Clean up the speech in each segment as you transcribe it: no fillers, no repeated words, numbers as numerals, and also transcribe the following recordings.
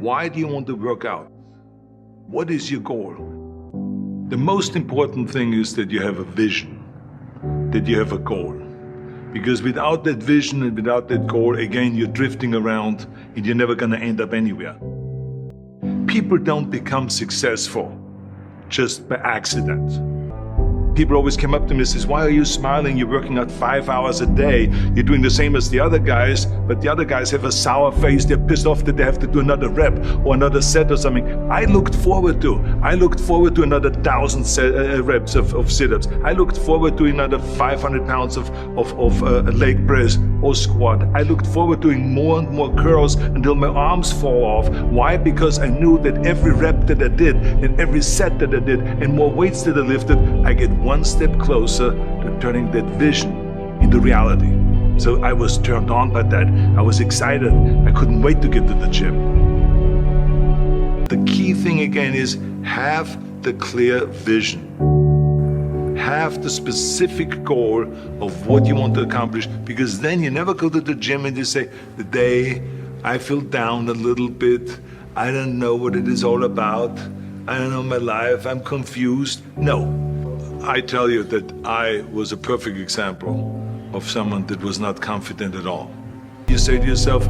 Why do you want to work out? What is your goal? The most important thing is that you have a vision, that you have a goal. Because without that vision and without that goal, again, you're drifting around and you're never gonna end up anywhere. People don't become successful just by accident. People always come up to me and says, why are you smiling? You're working out 5 hours a day. You're doing the same as the other guys, but the other guys have a sour face. They're pissed off that they have to do another rep or another set or something. I looked forward to another 1,000 reps of sit-ups. I looked forward to another 500 pounds of leg press or squat. I looked forward to doing more and more curls until my arms fall off. Why? Because I knew that every rep that I did and every set that I did and more weights that I lifted, I get one step closer to turning that vision into reality. So I was turned on by that. I was excited. I couldn't wait to get to the gym. The key thing again is have the clear vision. Have the specific goal of what you want to accomplish, because then you never go to the gym and you say, today I feel down a little bit. I don't know what it is all about. I don't know my life. I'm confused. No. I tell you that I was a perfect example of someone that was not confident at all. You say to yourself,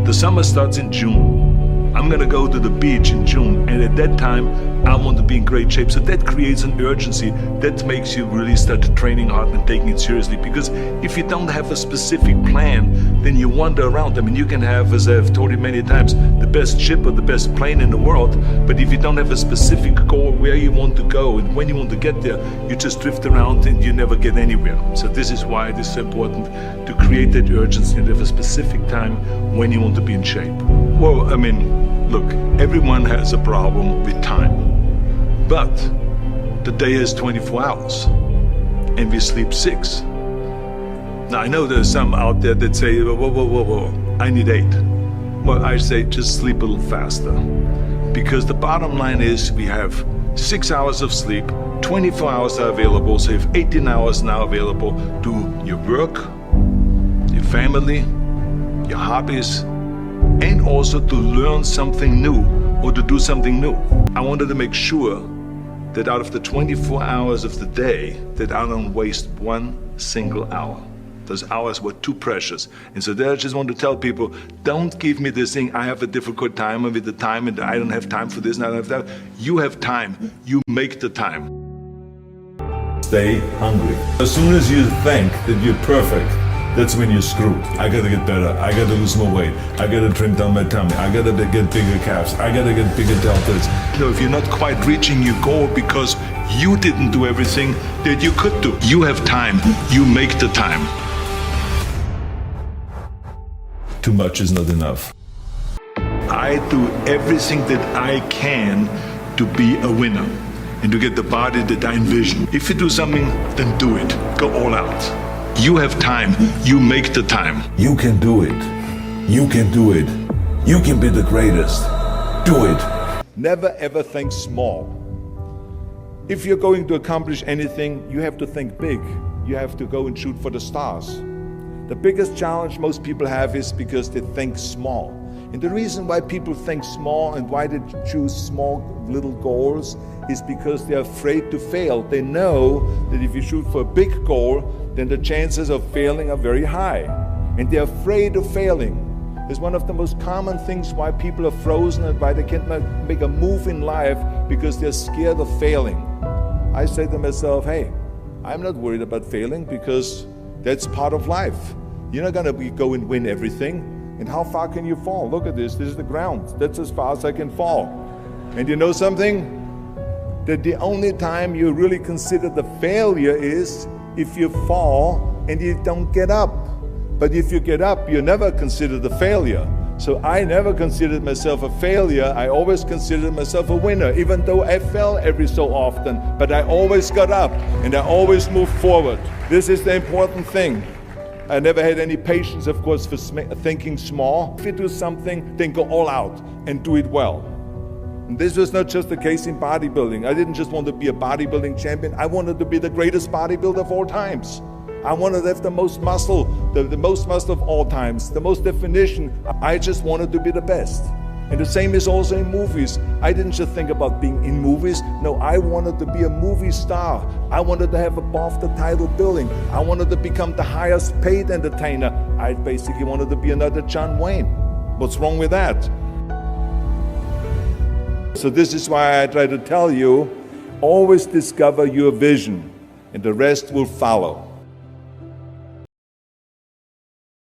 the summer starts in June. I'm gonna go to the beach in June, and at that time, I want to be in great shape. So that creates an urgency that makes you really start training hard and taking it seriously. Because if you don't have a specific plan, then you wander around. I mean, you can have, as I've told you many times, the best ship or the best plane in the world, but if you don't have a specific goal where you want to go and when you want to get there, you just drift around and you never get anywhere. So this is why it is so important to create that urgency and have a specific time when you want to be in shape. Well, I mean, look, everyone has a problem with time. But the day is 24 hours and we sleep 6. Now I know there's some out there that say, whoa, I need 8. Well, I say just sleep a little faster. Because the bottom line is we have 6 hours of sleep, 24 hours are available, so you have 18 hours now available to your work, your family, your hobbies, and also to learn something new or to do something new. I wanted to make sure that out of the 24 hours of the day, that I don't waste one single hour. Those hours were too precious. And so there I just want to tell people, don't give me this thing, I have a difficult time with the time and I don't have time for this and I don't have that. You have time, you make the time. Stay hungry. As soon as you think that you're perfect, that's when you're screwed. I gotta get better, I gotta lose more weight, I gotta trim down my tummy, I gotta get bigger calves, I gotta get bigger deltoids. You know, if you're not quite reaching your goal because you didn't do everything that you could do. You have time, you make the time. Too much is not enough. I do everything that I can to be a winner and to get the body that I envision. If you do something, then do it, go all out. You have time, you make the time. You can do it. You can do it. You can be the greatest. Do it. Never ever think small. If you're going to accomplish anything, you have to think big. You have to go and shoot for the stars. The biggest challenge most people have is because they think small. And the reason why people think small and why they choose small little goals is because they're afraid to fail. They know that if you shoot for a big goal, then the chances of failing are very high. And they're afraid of failing. It's one of the most common things why people are frozen and why they can't make a move in life, because they're scared of failing. I say to myself, hey, I'm not worried about failing because that's part of life. You're not gonna go and win everything. And how far can you fall? Look at this is the ground. That's as far as I can fall. And you know something? That the only time you really consider the failure is if you fall and you don't get up. But if you get up, you never consider the failure. So I never considered myself a failure. I always considered myself a winner, even though I fell every so often. But I always got up and I always moved forward. This is the important thing. I never had any patience, of course, for thinking small. If you do something, then go all out and do it well. And this was not just the case in bodybuilding. I didn't just want to be a bodybuilding champion. I wanted to be the greatest bodybuilder of all times. I wanted to have the most muscle, the most muscle of all times, the most definition. I just wanted to be the best. And the same is also in movies. I didn't just think about being in movies. No, I wanted to be a movie star. I wanted to have above the title billing. I wanted to become the highest paid entertainer. I basically wanted to be another John Wayne. What's wrong with that? So this is why I try to tell you, always discover your vision and the rest will follow.